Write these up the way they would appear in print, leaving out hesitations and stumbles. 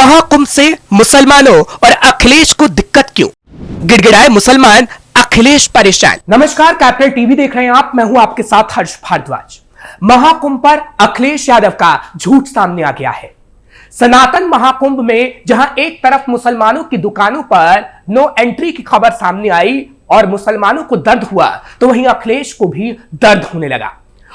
महाकुंभ से मुसलमानों और अखिलेश को दिक्कत क्यों? गिड़गिड़ाए मुसलमान, अखिलेश परेशान। नमस्कार, कैपिटल टीवी देख रहे हैं आप। मैं हूं आपके साथ हर्ष भारद्वाज। महाकुंभ पर अखिलेश यादव का झूठ सामने आ गया है। सनातन महाकुंभ में जहां एक तरफ मुसलमानों की दुकानों पर नो एंट्री की खबर सामने आई और मुसलमानों को दर्द हुआ, तो वहीं अखिलेश को भी दर्द होने लगा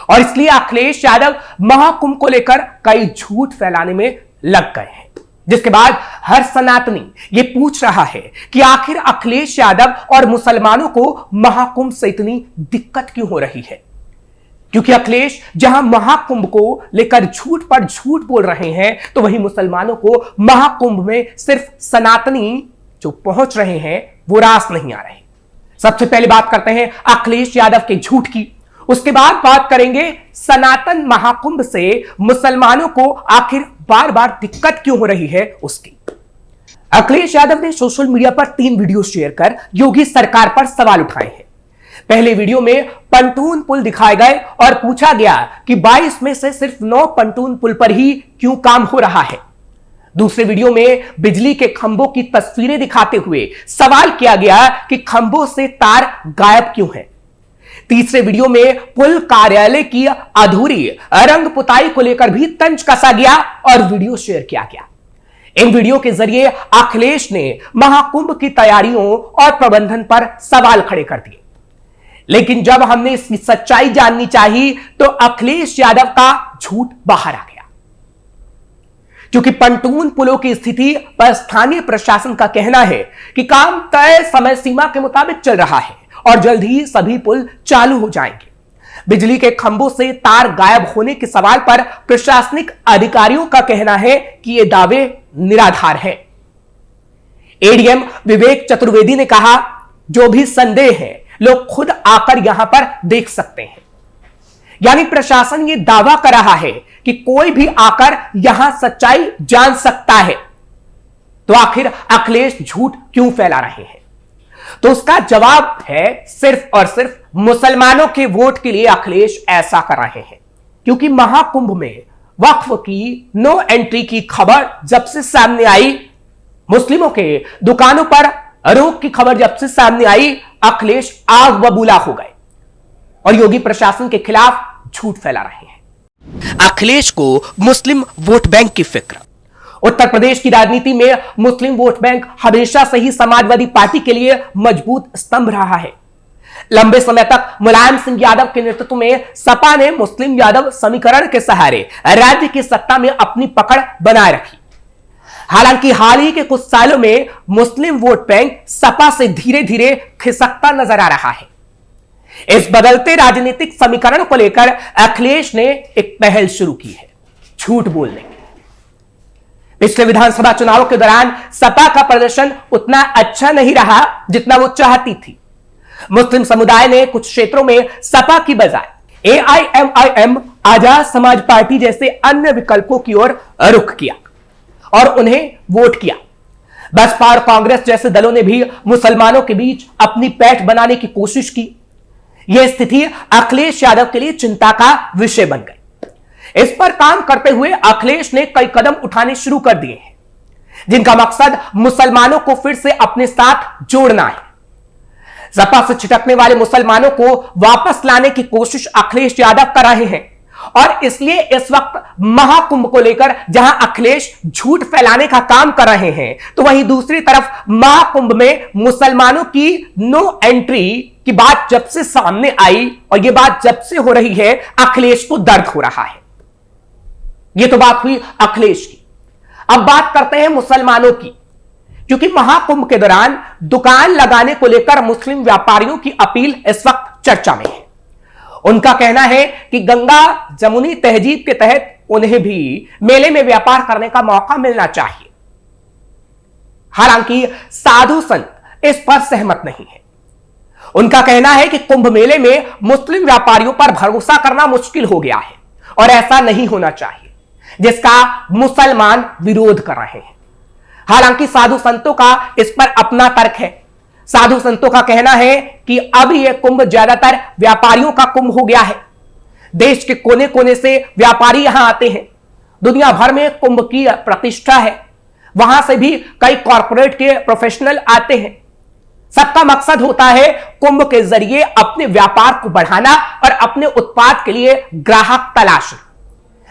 और इसलिए अखिलेश यादव महाकुंभ को लेकर कई झूठ फैलाने में लग गए हैं। जिसके बाद हर सनातनी ये पूछ रहा है कि आखिर अखिलेश यादव और मुसलमानों को महाकुंभ से इतनी दिक्कत क्यों हो रही है, क्योंकि अखिलेश जहां महाकुंभ को लेकर झूठ पर झूठ बोल रहे हैं, तो वहीं मुसलमानों को महाकुंभ में सिर्फ सनातनी जो पहुंच रहे हैं वो रास नहीं आ रहे। सबसे पहले बात करते हैं अखिलेश यादव के झूठ की, उसके बाद बात करेंगे सनातन महाकुंभ से मुसलमानों को आखिर बार बार दिक्कत क्यों हो रही है उसकी। अखिलेश यादव ने सोशल मीडिया पर 3 वीडियो शेयर कर योगी सरकार पर सवाल उठाए हैं। पहले वीडियो में पंटून पुल दिखाए गए और पूछा गया कि 22 में से सिर्फ 9 पंटून पुल पर ही क्यों काम हो रहा है। दूसरे वीडियो में बिजली के खंभों की तस्वीरें दिखाते हुए सवाल किया गया कि खंभों से तार गायब क्यों है। तीसरे वीडियो में पुल कार्यालय की अधूरी रंग पुताई को लेकर भी तंज कसा गया और वीडियो शेयर किया गया। इन वीडियो के जरिए अखिलेश ने महाकुंभ की तैयारियों और प्रबंधन पर सवाल खड़े कर दिए, लेकिन जब हमने इसकी सच्चाई जाननी चाहिए तो अखिलेश यादव का झूठ बाहर आ गया, क्योंकि पंटून पुलों की स्थिति पर स्थानीय प्रशासन का कहना है कि काम तय समय सीमा के मुताबिक चल रहा है और जल्द ही सभी पुल चालू हो जाएंगे। बिजली के खंभों से तार गायब होने के सवाल पर प्रशासनिक अधिकारियों का कहना है कि ये दावे निराधार हैं। एडीएम विवेक चतुर्वेदी ने कहा, जो भी संदेह है लोग खुद आकर यहां पर देख सकते हैं। यानी प्रशासन ये दावा कर रहा है कि कोई भी आकर यहां सच्चाई जान सकता है। तो आखिर अखिलेश झूठ क्यों फैला रहे हैं? तो उसका जवाब है सिर्फ और सिर्फ मुसलमानों के वोट के लिए अखिलेश ऐसा कर रहे हैं, क्योंकि महाकुंभ में वक्फ की नो एंट्री की खबर जब से सामने आई, मुस्लिमों के दुकानों पर रोक की खबर जब से सामने आई, अखिलेश आग बबूला हो गए और योगी प्रशासन के खिलाफ झूठ फैला रहे हैं। अखिलेश को मुस्लिम वोट बैंक की फिक्र। उत्तर प्रदेश की राजनीति में मुस्लिम वोट बैंक हमेशा से ही समाजवादी पार्टी के लिए मजबूत स्तंभ रहा है। लंबे समय तक मुलायम सिंह यादव के नेतृत्व में सपा ने मुस्लिम यादव समीकरण के सहारे राज्य की सत्ता में अपनी पकड़ बनाए रखी। हालांकि हाल ही के कुछ सालों में मुस्लिम वोट बैंक सपा से धीरे धीरे खिसकता नजर आ रहा है। इस बदलते राजनीतिक समीकरण को लेकर अखिलेश ने एक पहल शुरू की है, झूठ बोलने की। पिछले विधानसभा चुनावों के दौरान सपा का प्रदर्शन उतना अच्छा नहीं रहा जितना वो चाहती थी। मुस्लिम समुदाय ने कुछ क्षेत्रों में सपा की बजाय एआईएमआईएम, आजाद समाज पार्टी जैसे अन्य विकल्पों की ओर रुख किया और उन्हें वोट किया। बसपा और कांग्रेस जैसे दलों ने भी मुसलमानों के बीच अपनी पैठ बनाने की कोशिश की। यह स्थिति अखिलेश यादव के लिए चिंता का विषय बन गई। इस पर काम करते हुए अखिलेश ने कई कदम उठाने शुरू कर दिए हैं, जिनका मकसद मुसलमानों को फिर से अपने साथ जोड़ना है। सपा से छिटकने वाले मुसलमानों को वापस लाने की कोशिश अखिलेश यादव कर रहे हैं और इसलिए इस वक्त महाकुंभ को लेकर जहां अखिलेश झूठ फैलाने का काम कर रहे हैं, तो वहीं दूसरी तरफ महाकुंभ में मुसलमानों की नो एंट्री की बात जब से सामने आई और यह बात जब से हो रही है, अखिलेश को दर्द हो रहा है। यह तो बात हुई अखिलेश की। अब बात करते हैं मुसलमानों की, क्योंकि महाकुंभ के दौरान दुकान लगाने को लेकर मुस्लिम व्यापारियों की अपील इस वक्त चर्चा में है। उनका कहना है कि गंगा जमुनी तहजीब के तहत उन्हें भी मेले में व्यापार करने का मौका मिलना चाहिए। हालांकि साधु संत इस पर सहमत नहीं है। उनका कहना है कि कुंभ मेले में मुस्लिम व्यापारियों पर भरोसा करना मुश्किल हो गया है और ऐसा नहीं होना चाहिए, जिसका मुसलमान विरोध कर रहे हैं। हालांकि साधु संतों का इस पर अपना तर्क है। साधु संतों का कहना है कि अब यह कुंभ ज्यादातर व्यापारियों का कुंभ हो गया है। देश के कोने कोने से व्यापारी यहां आते हैं। दुनिया भर में कुंभ की प्रतिष्ठा है। वहां से भी कई कॉरपोरेट के प्रोफेशनल आते हैं। सबका मकसद होता है कुंभ के जरिए अपने व्यापार को बढ़ाना और अपने उत्पाद के लिए ग्राहक तलाशना।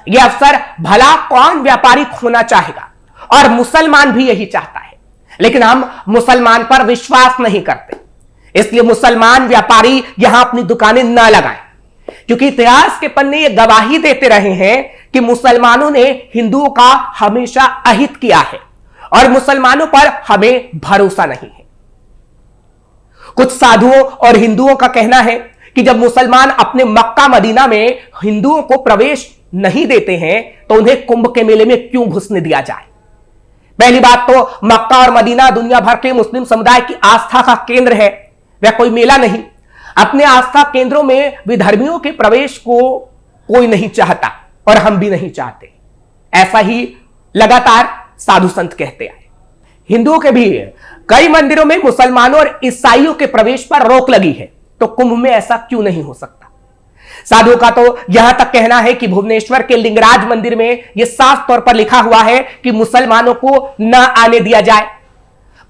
यह अवसर भला कौन व्यापारी खोना चाहेगा, और मुसलमान भी यही चाहता है, लेकिन हम मुसलमान पर विश्वास नहीं करते, इसलिए मुसलमान व्यापारी यहां अपनी दुकानें न लगाएं, क्योंकि इतिहास के पन्ने ये गवाही देते रहे हैं कि मुसलमानों ने हिंदुओं का हमेशा अहित किया है और मुसलमानों पर हमें भरोसा नहीं है। कुछ साधुओं और हिंदुओं का कहना है कि जब मुसलमान अपने मक्का मदीना में हिंदुओं को प्रवेश नहीं देते हैं तो उन्हें कुंभ के मेले में क्यों घुसने दिया जाए। पहली बात तो मक्का और मदीना दुनिया भर के मुस्लिम समुदाय की आस्था का केंद्र है, वह कोई मेला नहीं। अपने आस्था केंद्रों में विधर्मियों के प्रवेश को कोई नहीं चाहता और हम भी नहीं चाहते। ऐसा ही लगातार साधु संत कहते आए। हिंदुओं के भी कई मंदिरों में मुसलमानों और ईसाइयों के प्रवेश पर रोक लगी है, तो कुंभ में ऐसा क्यों नहीं हो सकता। साधुओं का तो यहां तक कहना है कि भुवनेश्वर के लिंगराज मंदिर में यह साफ तौर पर लिखा हुआ है कि मुसलमानों को न आने दिया जाए।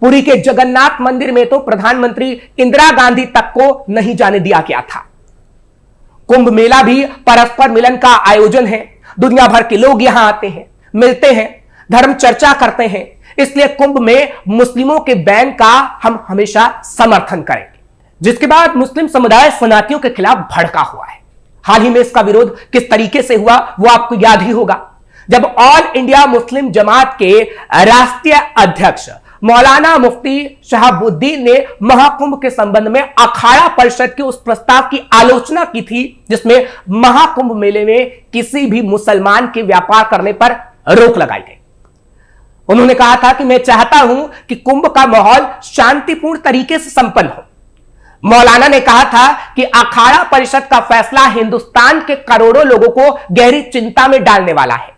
पुरी के जगन्नाथ मंदिर में तो प्रधानमंत्री इंदिरा गांधी तक को नहीं जाने दिया गया था। कुंभ मेला भी परस्पर मिलन का आयोजन है। दुनिया भर के लोग यहां आते हैं, मिलते हैं, धर्म चर्चा करते हैं, इसलिए कुंभ में मुस्लिमों के बैन का हम हमेशा समर्थन करेंगे। जिसके बाद मुस्लिम समुदाय शरणार्थियों के खिलाफ भड़का हुआ है। हाल ही में इसका विरोध किस तरीके से हुआ वो आपको याद ही होगा, जब ऑल इंडिया मुस्लिम जमात के राष्ट्रीय अध्यक्ष मौलाना मुफ्ती शहाबुद्दीन ने महाकुंभ के संबंध में अखाड़ा परिषद के उस प्रस्ताव की आलोचना की थी जिसमें महाकुंभ मेले में किसी भी मुसलमान के व्यापार करने पर रोक लगाई गई। उन्होंने कहा था कि मैं चाहता हूं कि कुंभ का माहौल शांतिपूर्ण तरीके से संपन्न हो। मौलाना ने कहा था कि अखाड़ा परिषद का फैसला हिंदुस्तान के करोड़ों लोगों को गहरी चिंता में डालने वाला है।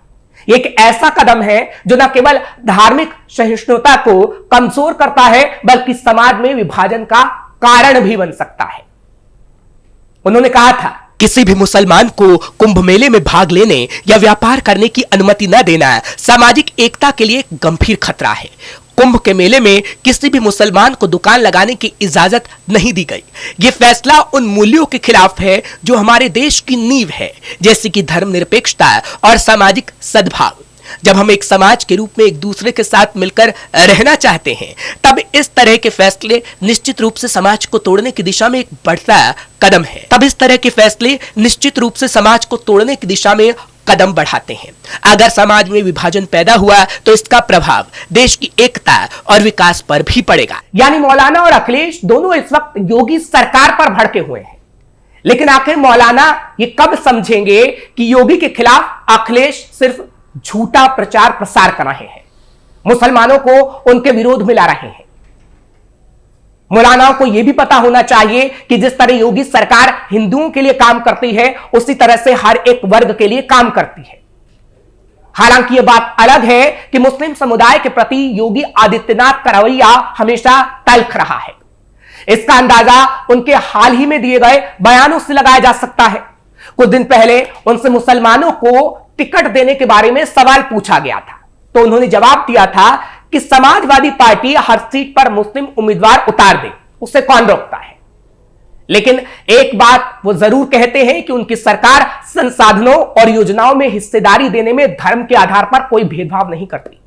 एक ऐसा कदम है जो न केवल धार्मिक सहिष्णुता को कमजोर करता है बल्कि समाज में विभाजन का कारण भी बन सकता है। उन्होंने कहा था किसी भी मुसलमान को कुंभ मेले में भाग लेने या व्यापार करने की अनुमति न देना सामाजिक एकता के लिए गंभीर खतरा है। कुंभ के मेले में किसी भी मुसलमान को दुकान लगाने की इजाजत नहीं दी गई। यह फैसला उन मूल्यों के खिलाफ है जो हमारे देश की नींव है, जैसे कि धर्मनिरपेक्षता और सामाजिक सद्भाव। जब हम एक समाज के रूप में एक दूसरे के साथ मिलकर रहना चाहते हैं तब इस तरह के फैसले निश्चित रूप से समाज को तोड़ने की दिशा में एक बढ़ता कदम है। तब इस तरह के फैसले निश्चित रूप से समाज को तोड़ने की दिशा में कदम बढ़ाते हैं। अगर समाज में विभाजन पैदा हुआ तो इसका प्रभाव देश की एकता और विकास पर भी पड़ेगा। यानी मौलाना और अखिलेश दोनों इस वक्त योगी सरकार पर भड़के हुए हैं, लेकिन आखिर मौलाना ये कब समझेंगे कि योगी के खिलाफ अखिलेश सिर्फ झूठा प्रचार प्रसार कर रहे हैं, मुसलमानों को उनके विरोध में ला रहे हैं। मौलानाओं को यह भी पता होना चाहिए कि जिस तरह योगी सरकार हिंदुओं के लिए काम करती है उसी तरह से हर एक वर्ग के लिए काम करती है। हालांकि यह बात अलग है कि मुस्लिम समुदाय के प्रति योगी आदित्यनाथ का रवैया हमेशा तल्ख रहा है। इसका अंदाजा उनके हाल ही में दिए गए बयानों से लगाया जा सकता है। कुछ दिन पहले उनसे मुसलमानों को टिकट देने के बारे में सवाल पूछा गया था, तो उन्होंने जवाब दिया था कि समाजवादी पार्टी हर सीट पर मुस्लिम उम्मीदवार उतार दे, उससे कौन रोकता है। लेकिन एक बात वो जरूर कहते हैं कि उनकी सरकार संसाधनों और योजनाओं में हिस्सेदारी देने में धर्म के आधार पर कोई भेदभाव नहीं करती।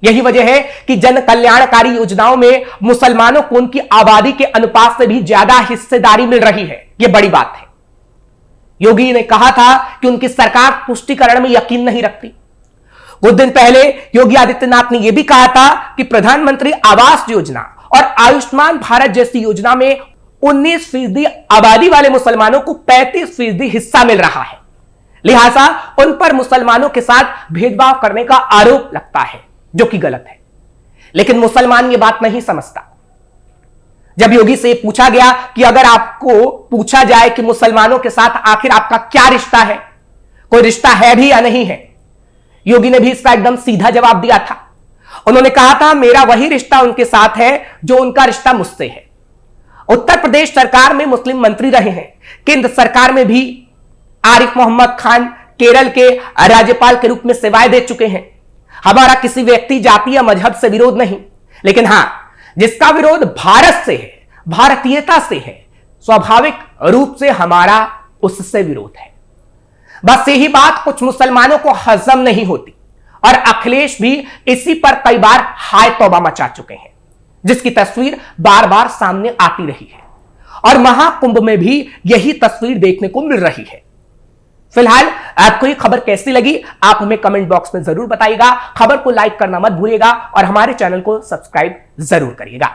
यही वजह है कि जन कल्याणकारी योजनाओं में मुसलमानों को उनकी आबादी के अनुपात से भी ज्यादा हिस्सेदारी मिल रही है। यह बड़ी बात है। योगी ने कहा था कि उनकी सरकार तुष्टीकरण में यकीन नहीं रखती। कुछ दिन पहले योगी आदित्यनाथ ने यह भी कहा था कि प्रधानमंत्री आवास योजना और आयुष्मान भारत जैसी योजना में 19% आबादी वाले मुसलमानों को 35% हिस्सा मिल रहा है, लिहाजा उन पर मुसलमानों के साथ भेदभाव करने का आरोप लगता है, जो कि गलत है। लेकिन मुसलमान यह बात नहीं समझता। जब योगी से पूछा गया कि अगर आपको पूछा जाए कि मुसलमानों के साथ आखिर आपका क्या रिश्ता है, कोई रिश्ता है भी या नहीं है, योगी ने भी इसका एकदम सीधा जवाब दिया था। उन्होंने कहा था मेरा वही रिश्ता उनके साथ है जो उनका रिश्ता मुझसे है। उत्तर प्रदेश सरकार में मुस्लिम मंत्री रहे हैं, केंद्र सरकार में भी आरिफ मोहम्मद खान केरल के राज्यपाल के रूप में सेवाएं दे चुके हैं। हमारा किसी व्यक्ति, जाति या मजहब से विरोध नहीं, लेकिन हां, जिसका विरोध भारत से है, भारतीयता से है, स्वाभाविक रूप से हमारा उससे विरोध है। बस यही बात कुछ मुसलमानों को हजम नहीं होती और अखिलेश भी इसी पर कई बार हाय तौबा मचा चुके हैं, जिसकी तस्वीर बार बार सामने आती रही है और महाकुंभ में भी यही तस्वीर देखने को मिल रही है। फिलहाल आपको ये खबर कैसी लगी, आप हमें कमेंट बॉक्स में जरूर बताइएगा। खबर को लाइक करना मत भूलिएगा और हमारे चैनल को सब्सक्राइब जरूर करिएगा।